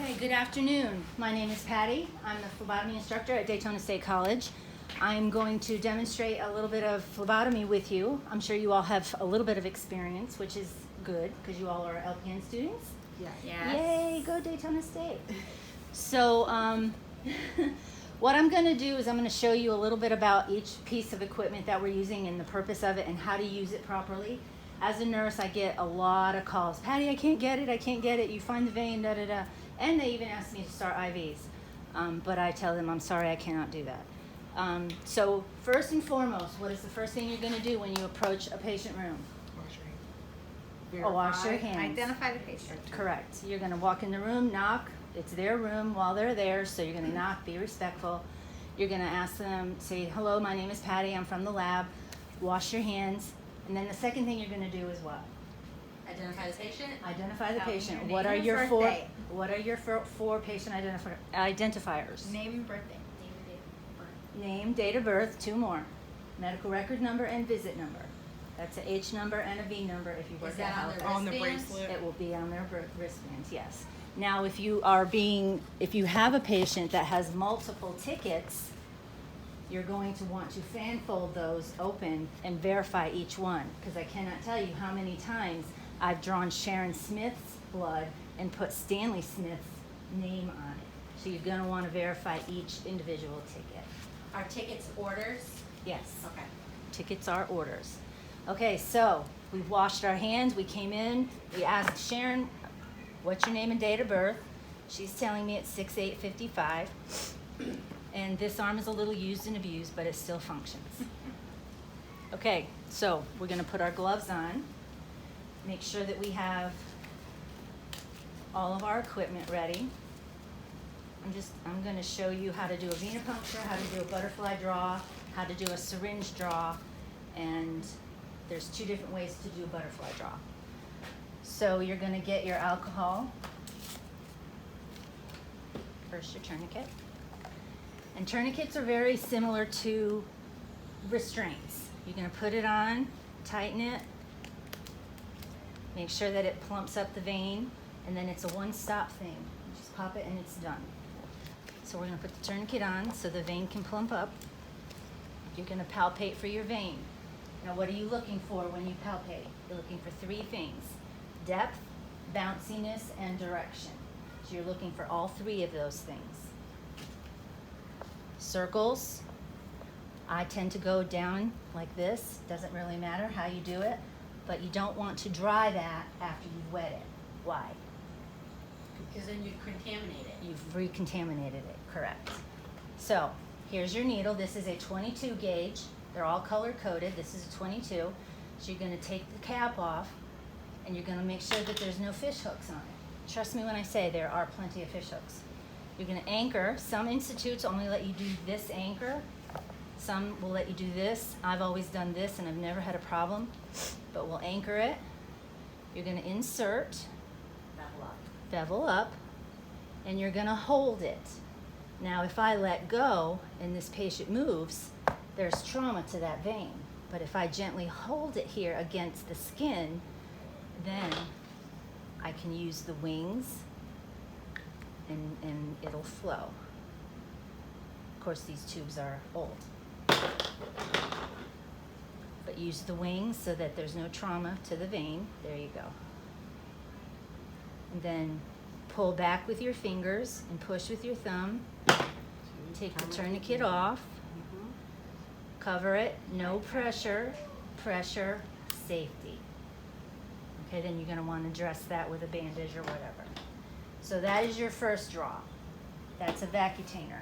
Okay, good afternoon. My name is Patty. I'm the phlebotomy instructor at Daytona State College. I'm going to demonstrate a little bit of phlebotomy with you. I'm sure you all have a little bit of experience, which is good because you all are LPN students. Yes. Yay, go Daytona State. So what I'm going to do is I'm going to show you a little bit about each piece of equipment that we're using and the purpose of it and how to use it properly. As a nurse, I get a lot of calls. Patty, I can't get it. You find the vein, da-da-da. And they even ask me to start IVs. But I tell them, I'm sorry, I cannot do that. So first and foremost, what is the first thing you're going to do when you approach a patient room? Wash your hands. Identify the patient. Correct. You're going to walk in the room, knock. It's their room while they're there, so you're going to knock, be respectful. You're going to ask them, say, hello, my name is Patty, I'm from the lab. Wash your hands. And then the second thing you're going to do is what? Identify the patient. Identify the patient. Name What are and your birthday. What are your four patient identifiers? Name and birthday. Name, date of birth, two more. Medical record number and visit number. That's a H number and a V number if you work Is that at on health. the bracelet? It will be on their wristbands, yes. Now, if you have a patient that has multiple tickets, you're going to want to fan fold those open and verify each one, because I cannot tell you how many times I've drawn Sharon Smith's blood and put Stanley Smith's name on it. So you're going to want to verify each individual ticket. Are tickets orders? Yes. Okay. Tickets are orders. Okay, so we've washed our hands. We came in. We asked Sharon, what's your name and date of birth? She's telling me it's 6/8/55. And this arm is a little used and abused, but it still functions. Okay, so we're going to put our gloves on. Make sure that we have all of our equipment ready. I'm going to show you how to do a venipuncture, how to do a butterfly draw, how to do a syringe draw, and there's two different ways to do a butterfly draw. So you're going to get your alcohol. First, your tourniquet. And tourniquets are very similar to restraints. You're going to put it on, tighten it, make sure that it plumps up the vein, and then it's a one-stop thing. You just pop it and it's done. So we're going to put the tourniquet on so the vein can plump up. You're going to palpate for your vein. Now, what are you looking for when you palpate? You're looking for three things: depth, bounciness, and direction. So you're looking for all three of those things. Circles, I tend to go down like this. Doesn't really matter how you do it, but you don't want to dry that after you've wet it. Why? Because then you contaminate it. You've recontaminated it, correct. So here's your needle. This is a 22 gauge. They're all color coded. This is a 22. So you're going to take the cap off and you're going to make sure that there's no fish hooks on it. Trust me when I say there are plenty of fish hooks. You're going to anchor. Some institutes only let you do this anchor. Some will let you do this. I've always done this and I've never had a problem. But we'll anchor it. You're going to insert, bevel up, and you're going to hold it. Now, if I let go and this patient moves, there's trauma to that vein. But if I gently hold it here against the skin, then I can use the wings and it'll flow. Of course, these tubes are old. But use the wings so that there's no trauma to the vein. There you go. And then pull back with your fingers and push with your thumb. Take the tourniquet off. Cover it. No pressure. Pressure, safety. Okay, then you're going to want to dress that with a bandage or whatever. So that is your first draw. That's a Vacutainer.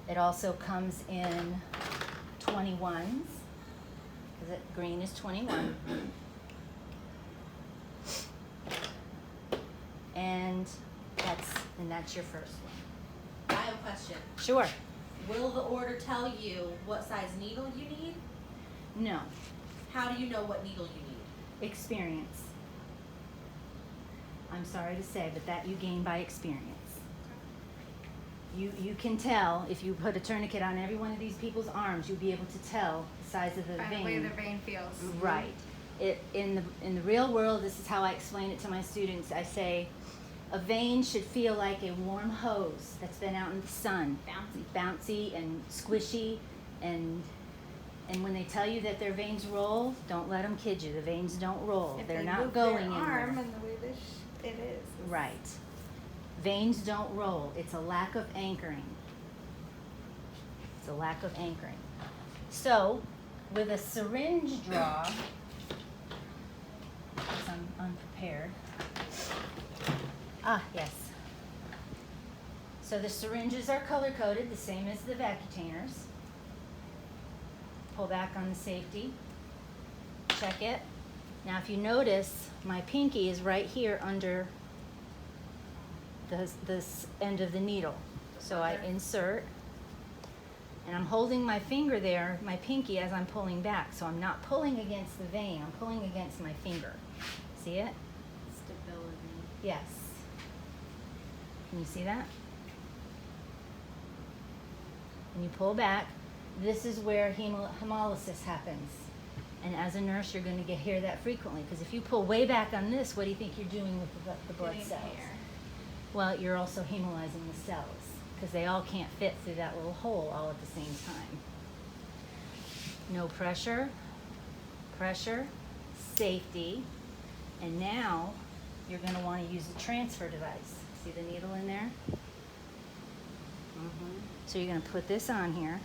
It also comes in 21s, because green is 21. And that's your first one. I have a question. Sure. Will the order tell you what size needle you need? No. How do you know what needle you need? Experience. I'm sorry to say, but that you gain by experience. You can tell if you put a tourniquet on every one of these people's arms, you'll be able to tell the size of the By vein. the way the vein feels. Right. In the real world, this is how I explain it to my students. I say, A vein should feel like a warm hose that's been out in the sun. Bouncy and squishy, and when they tell you that their veins roll, don't let them kid you. The veins don't roll. If They're they not move going their anywhere. arm and the way it is. Right. Veins don't roll. It's a lack of anchoring. It's a lack of anchoring. So, with a syringe draw, because I'm unprepared. Ah, yes. So the syringes are color-coded, the same as the vacutainers. Pull back on the safety. Check it. Now, if you notice, my pinky is right here under this end of the needle. So I insert, and I'm holding my finger there, my pinky, as I'm pulling back. So I'm not pulling against the vein, I'm pulling against my finger. See it? Stability. Yes. Can you see that? When you pull back, this is where hemolysis happens. And as a nurse, you're going to hear that frequently, because if you pull way back on this, what do you think you're doing with the blood Getting cells? air. Well, you're also hemolyzing the cells, because they all can't fit through that little hole all at the same time. No pressure, pressure, safety, and now you're going to want to use the transfer device. See the needle in there? So you're going to put this on here.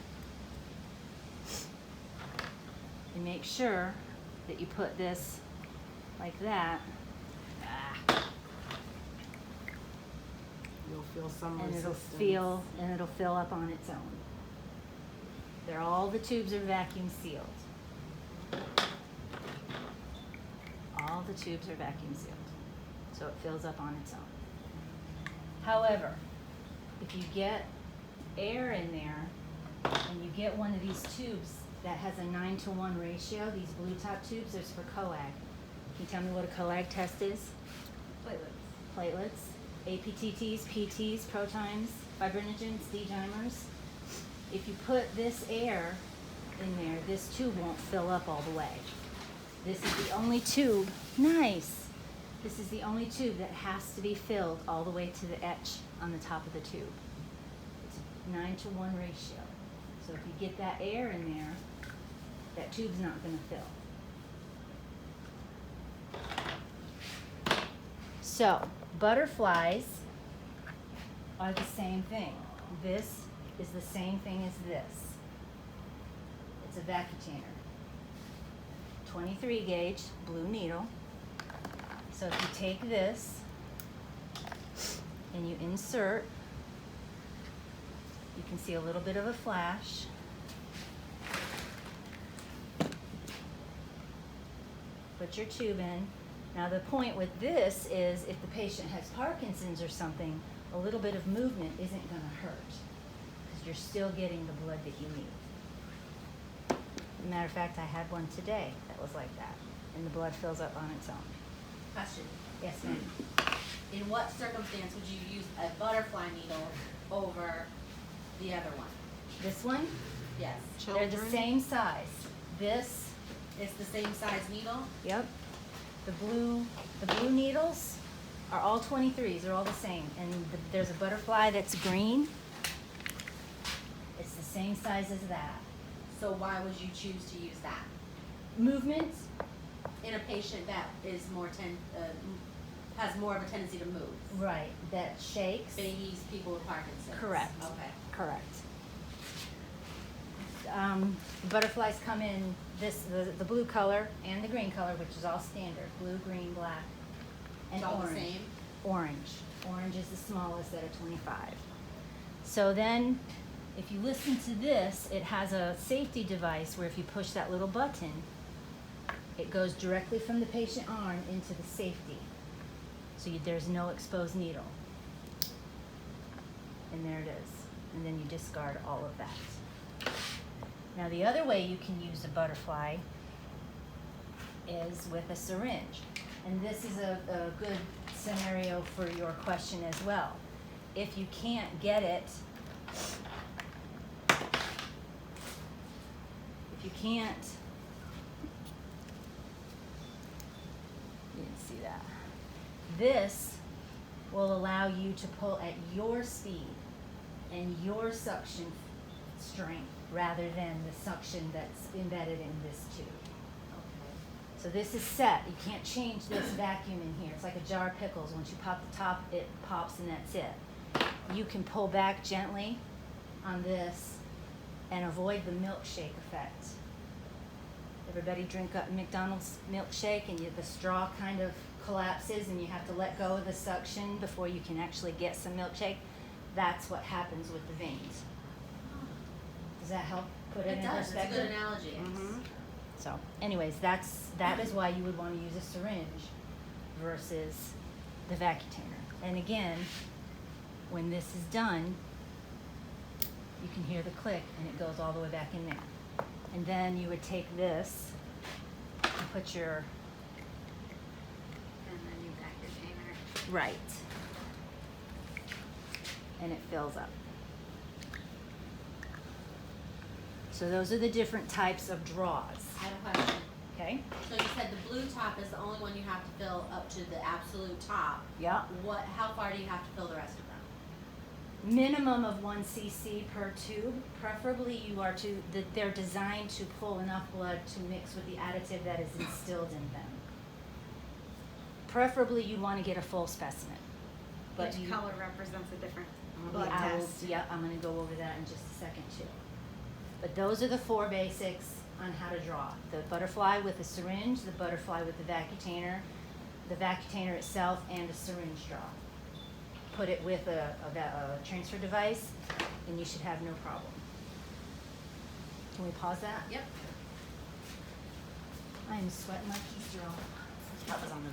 And make sure that you put this like that. You'll feel some And resistance. it'll fill up on its own. All the tubes are vacuum sealed. All the tubes are vacuum sealed. So it fills up on its own. However, if you get air in there and you get one of these tubes that has a 9-to-1 ratio, these blue top tubes, there's for coag. Can you tell me what a coag test is? Platelets. Platelets, APTTs, PTs, protons, fibrinogens, D-dimers. If you put this air in there, this tube won't fill up all the way. This is the only tube, nice. This is the only tube that has to be filled all the way to the etch on the top of the tube. It's a 9-to-1 ratio. So if you get that air in there, that tube's not going to fill. So, butterflies are the same thing. This is the same thing as this. It's a vacutainer. 23 gauge blue needle. So if you take this and you insert, you can see a little bit of a flash. Put your tube in. Now the point with this is if the patient has Parkinson's or something, a little bit of movement isn't going to hurt because you're still getting the blood that you need. As a matter of fact, I had one today that was like that, and the blood fills up on its own. Question. Yes, ma'am. In what circumstance would you use a butterfly needle over the other one? This one, Yes. they're the Children? same size. This, It's the same size needle? yep. The blue needles are all 23s. They're all the same. And there's a butterfly that's green. It's the same size as that. So why would you choose to use that? Movement, In a patient that is has more of a tendency to move. right, that shakes. Babies, people with Parkinson's. Correct. Okay. Correct. Butterflies come in the blue color and the green color, which is all standard. Blue, green, black, and It's all the orange. same? Orange. Orange is the smallest at a 25. So then, if you listen to this, it has a safety device where if you push that little button, it goes directly from the patient arm into the safety. So there's no exposed needle. And there it is. And then you discard all of that. Now the other way you can use a butterfly is with a syringe. And this is a good scenario for your question as well. If you can't get it, you didn't see that. This will allow you to pull at your speed and your suction strength rather than the suction that's embedded in this tube. Okay. So this is set. You can't change this vacuum in here. It's like a jar of pickles. Once you pop the top, it pops and that's it. You can pull back gently on this and avoid the milkshake effect. Everybody drink a McDonald's milkshake and the straw kind of collapses and you have to let go of the suction before you can actually get some milkshake. That's what happens with the veins. Does that help put it in does. It's a perspective? good analogy. Mhm. So anyways, that is why you would want to use a syringe versus the vacutainer. And again, when this is done, you can hear the click and it goes all the way back in there. And then you would take this and put your And then you back your container. right. And it fills up. So those are the different types of draws. I have a question. Okay? So you said the blue top is the only one you have to fill up to the absolute top. Yeah. How far do you have to fill the rest of them? Minimum of 1 cc per tube. Preferably they're designed to pull enough blood to mix with the additive that is instilled in them. Preferably you want to get a full specimen. But Each color represents a different I blood will- test. yeah, I'm gonna go over that in just a second too. But those are the 4 basics on how to draw. The butterfly with a syringe, the butterfly with the vacutainer itself, and a syringe draw. Put it with a transfer device, and you should have no problem. Can we pause that? Yep. I am sweating like Easter off. That was on the